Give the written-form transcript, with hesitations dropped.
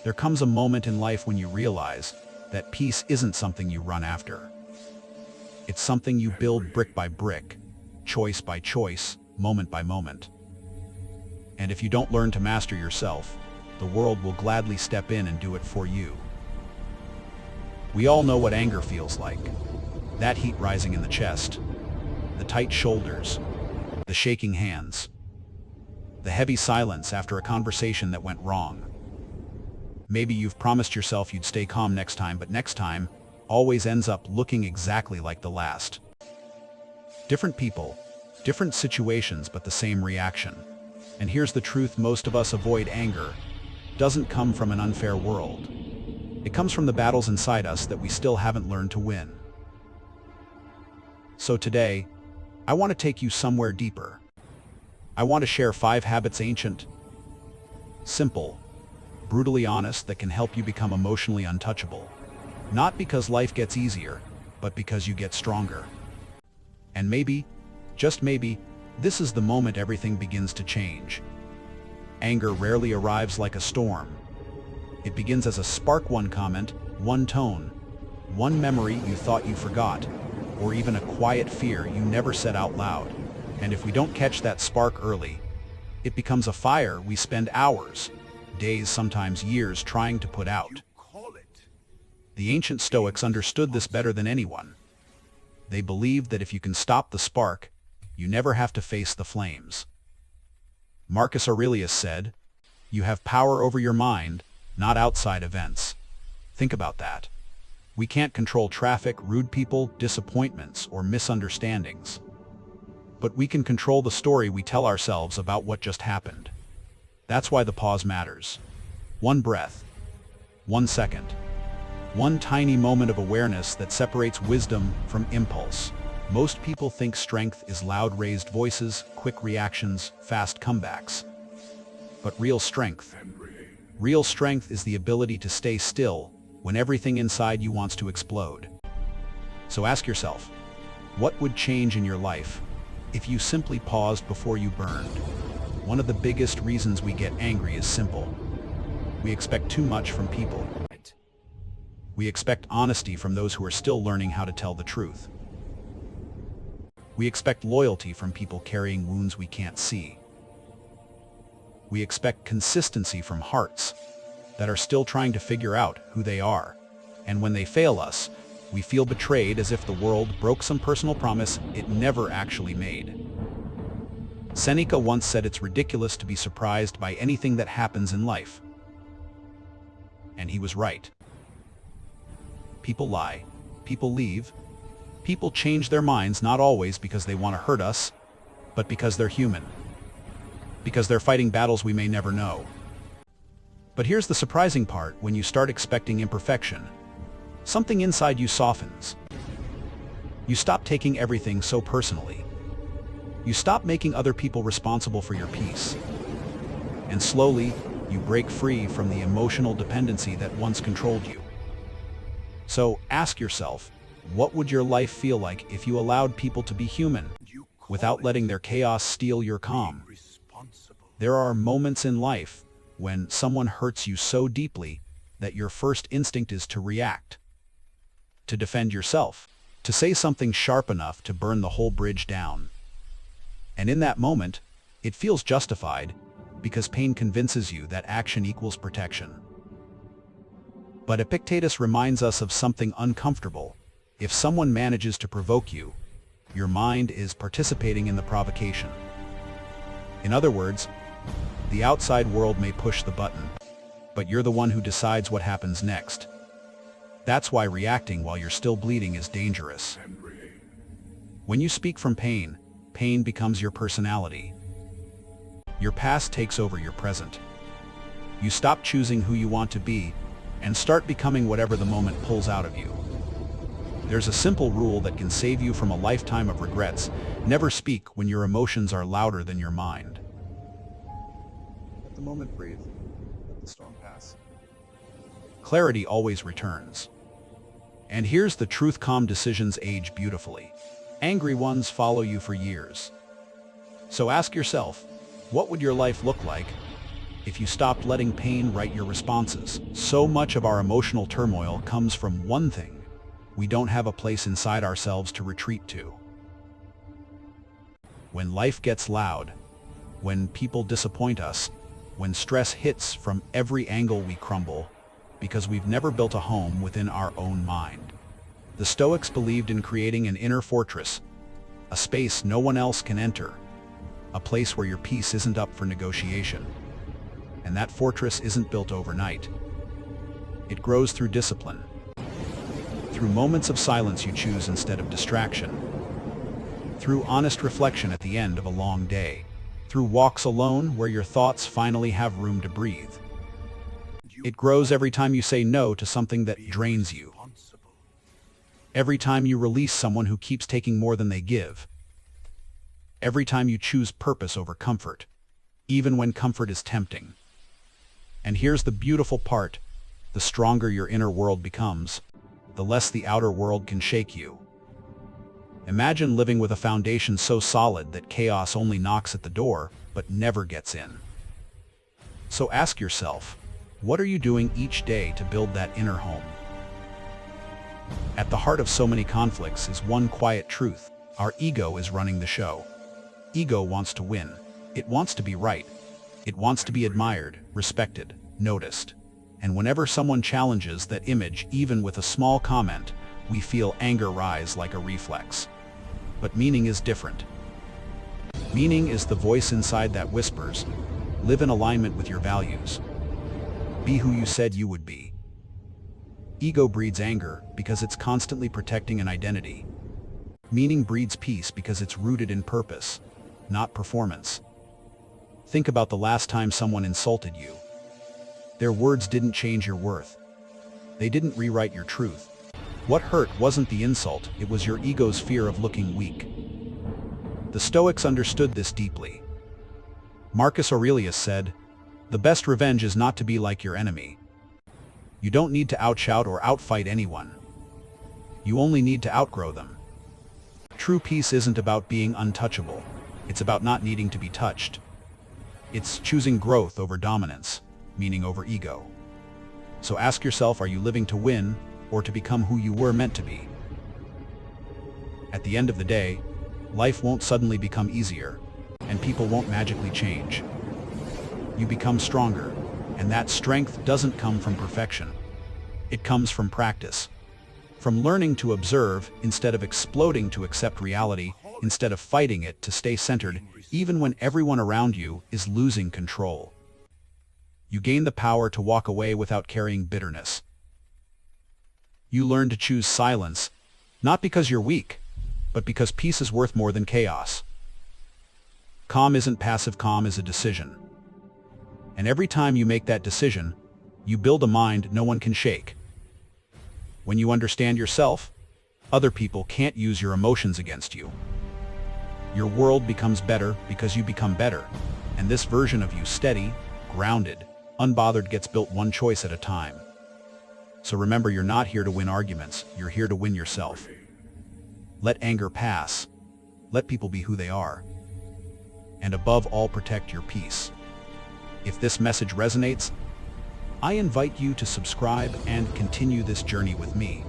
There comes a moment in life when you realize that peace isn't something you run after. It's something you build brick by brick, choice by choice, moment by moment. And if you don't learn to master yourself, the world will gladly step in and do it for you. We all know what anger feels like. That heat rising in the chest, the tight shoulders, the shaking hands, the heavy silence after a conversation that went wrong. Maybe you've promised yourself you'd stay calm next time, but next time always ends up looking exactly like the last. Different people, different situations, but the same reaction. And here's the truth: most of us avoid anger. Doesn't come from an unfair world. It comes from the battles inside us that we still haven't learned to win. So today, I want to take you somewhere deeper. I want to share 5 habits, ancient, simple, brutally honest, that can help you become emotionally untouchable. Not because life gets easier, but because you get stronger. And maybe, just maybe, this is the moment everything begins to change. Anger rarely arrives like a storm. It begins as a spark: one comment, one tone, one memory you thought you forgot, or even a quiet fear you never said out loud. And if we don't catch that spark early, it becomes a fire we spend hours, days, sometimes years trying to put out. The ancient Stoics understood this better than anyone. They believed that if you can stop the spark, you never have to face the flames. Marcus Aurelius said, "You have power over your mind, not outside events." Think about that. We can't control traffic, rude people, disappointments, or misunderstandings. But we can control the story we tell ourselves about what just happened. That's why the pause matters. One breath, 1 second, one tiny moment of awareness that separates wisdom from impulse. Most people think strength is loud raised voices, quick reactions, fast comebacks. But real strength is the ability to stay still when everything inside you wants to explode. So ask yourself, what would change in your life if you simply paused before you burned? One of the biggest reasons we get angry is simple. We expect too much from people. We expect honesty from those who are still learning how to tell the truth. We expect loyalty from people carrying wounds we can't see. We expect consistency from hearts that are still trying to figure out who they are. And when they fail us, we feel betrayed, as if the world broke some personal promise it never actually made. Seneca once said it's ridiculous to be surprised by anything that happens in life. And he was right. People lie, people leave, people change their minds, not always because they want to hurt us, but because they're human. Because they're fighting battles we may never know. But here's the surprising part: when you start expecting imperfection, something inside you softens. You stop taking everything so personally. You stop making other people responsible for your peace. And slowly, you break free from the emotional dependency that once controlled you. So ask yourself, what would your life feel like if you allowed people to be human, without letting their chaos steal your calm? There are moments in life when someone hurts you so deeply that your first instinct is to react, to defend yourself, to say something sharp enough to burn the whole bridge down. And in that moment, it feels justified, because pain convinces you that action equals protection. But Epictetus reminds us of something uncomfortable. If someone manages to provoke you, your mind is participating in the provocation. In other words, the outside world may push the button, but you're the one who decides what happens next. That's why reacting while you're still bleeding is dangerous. When you speak from pain, pain becomes your personality. Your past takes over your present. You stop choosing who you want to be and start becoming whatever the moment pulls out of you. There's a simple rule that can save you from a lifetime of regrets: never speak when your emotions are louder than your mind. Let the moment breathe. Let the storm pass. Clarity always returns. And here's the truth: calm decisions age beautifully. Angry ones follow you for years. So ask yourself, what would your life look like if you stopped letting pain write your responses. So much of our emotional turmoil comes from one thing: we don't have a place inside ourselves to retreat to. When life gets loud, when people disappoint us, when stress hits from every angle, we crumble because we've never built a home within our own mind. The Stoics believed in creating an inner fortress, a space no one else can enter, a place where your peace isn't up for negotiation. And that fortress isn't built overnight. It grows through discipline, through moments of silence you choose instead of distraction, through honest reflection at the end of a long day, through walks alone where your thoughts finally have room to breathe. It grows every time you say no to something that drains you, every time you release someone who keeps taking more than they give, every time you choose purpose over comfort, even when comfort is tempting. And here's the beautiful part: the stronger your inner world becomes, the less the outer world can shake you. Imagine living with a foundation so solid that chaos only knocks at the door, but never gets in. So ask yourself, what are you doing each day to build that inner home? At the heart of so many conflicts is one quiet truth: our ego is running the show. Ego wants to win. It wants to be right. It wants to be admired, respected, noticed. And whenever someone challenges that image, even with a small comment, we feel anger rise like a reflex. But meaning is different. Meaning is the voice inside that whispers, live in alignment with your values. Be who you said you would be. Ego breeds anger because it's constantly protecting an identity. Meaning breeds peace because it's rooted in purpose, not performance. Think about the last time someone insulted you. Their words didn't change your worth. They didn't rewrite your truth. What hurt wasn't the insult, it was your ego's fear of looking weak. The Stoics understood this deeply. Marcus Aurelius said, "The best revenge is not to be like your enemy." You don't need to outshout or outfight anyone. You only need to outgrow them. True peace isn't about being untouchable. It's about not needing to be touched. It's choosing growth over dominance, meaning over ego. So ask yourself, are you living to win or to become who you were meant to be? At the end of the day, life won't suddenly become easier, and people won't magically change. You become stronger, and that strength doesn't come from perfection. It comes from practice. From learning to observe instead of exploding to accept reality, instead of fighting it to stay centered, even when everyone around you is losing control. You gain the power to walk away without carrying bitterness. You learn to choose silence, not because you're weak, but because peace is worth more than chaos. Calm isn't passive, calm is a decision. And every time you make that decision, you build a mind no one can shake. When you understand yourself, other people can't use your emotions against you. Your world becomes better because you become better, and this version of you, steady, grounded, unbothered, gets built one choice at a time. So remember, you're not here to win arguments, you're here to win yourself. Let anger pass. Let people be who they are. And above all, protect your peace. If this message resonates, I invite you to subscribe and continue this journey with me.